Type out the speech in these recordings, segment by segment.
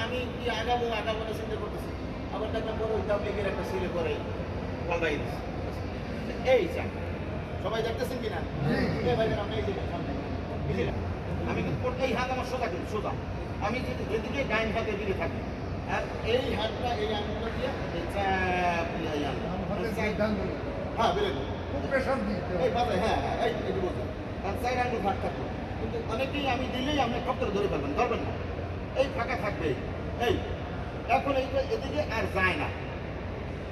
আমি কি আগাবো না চিন্তা করতেছি, আবার দেখলাম পরে ওই তাবলিগের একটা ছেলে করে পাল্টাই দিচ্ছে। এই চা সবাই দেখতেছেন কিনা? আপনি এই যে সামনে আমি কিন্তু এই হাত আমার সোজা কিন্তু সোজা, আমি যেদিকে ডাইন হাতের দিকে থাকি, আর এই হাতটা এই আঙুলটা দিয়ে হ্যাঁ বেরোবে এই বাজায়, হ্যাঁ এই এটি বলছেন, আর চার আঙুল ভাগ থাকবে। কিন্তু অনেকেই আমি দিলেই আপনি খপ করে ধরে ফেলবেন, ধরবেন না, এই ফাঁকা থাকবে এই। এখন এইটা এদিকে আর যায় না,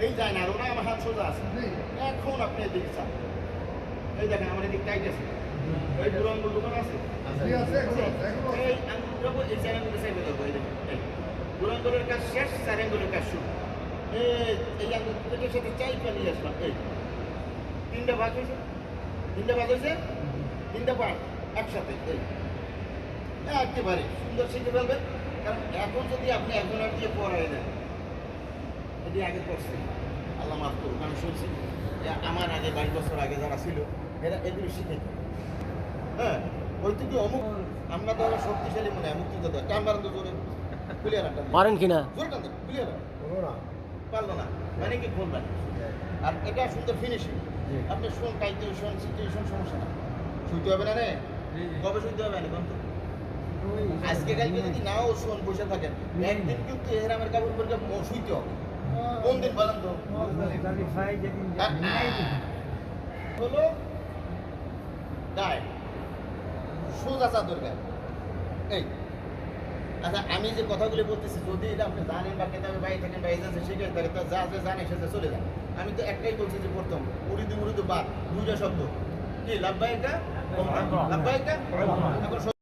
এই যায় না, আর ওরা আমার হাত সোজা আছে। এখন আপনি এদিকে চান, এই দেখেন আমার এদিক টাইট আছে, এই বুড়ো আঙুল দোকান আছে, এই আঙুলটা এই চার আঙুলে চাইবে দেবো, এই দেখেন এই বুড়ো আঙুলের কাজ শেষ, চার আঙুলের কাজ শুরু। এই আঙুল পেটের সাথে চাইটা নিয়ে আসলাম, এই তিনটা ভাগ হয়েছে, তিনটা পার্ট একসাথে, এই একেবারে সুন্দর শিখে ফেলবেন। কারণ এখন যদি আপনি এখন আর দিয়ে পড়াই দেন, এটি আগে পড়ছে, আল্লাহ মাফ করুন, আমি শুনছি যে আমার আগে 22 বছর আগে যারা ছিল এরা এগুলো শিখে, হ্যাঁ ওই থেকে অমুক, আমরা তো শক্তিশালী মনে হয় মুক্তিযোদ্ধা, টান মারেন তো জোরে, ক্লিয়ার পারেন কিনা? জোরে টান দেন, ক্লিয়ার পারলো না মানে কি খুলবেন। আর এটা সুন্দর ফিনিশিং, আপনি শোন টাইতে শোন সিচুয়েশন সমস্যা না, শুইতে হবে না রে, কবে শুইতে হবে না কিন্তু আজকে কালকে যদি নাও শোন বসে থাকেন, একদিন কিন্তু এহরামের কাপড় পরে শুইতে হবে। কোন দিন বলেন তো? হলো গায়ে সোজা চাদর গায়ে, এই আচ্ছা আমি যে কথাগুলো বলতেছি যদি এটা আপনি জানেন বা কেতাবে বাইরে থাকেন বা এজেন্সি শিখে থাকে, তা যা যা জানে সেটা চলে যান। আমি তো একটাই বলছি যে প্রথম উড়িদু বাদ দুইটা শব্দ কি লাভবাহিকা, এখন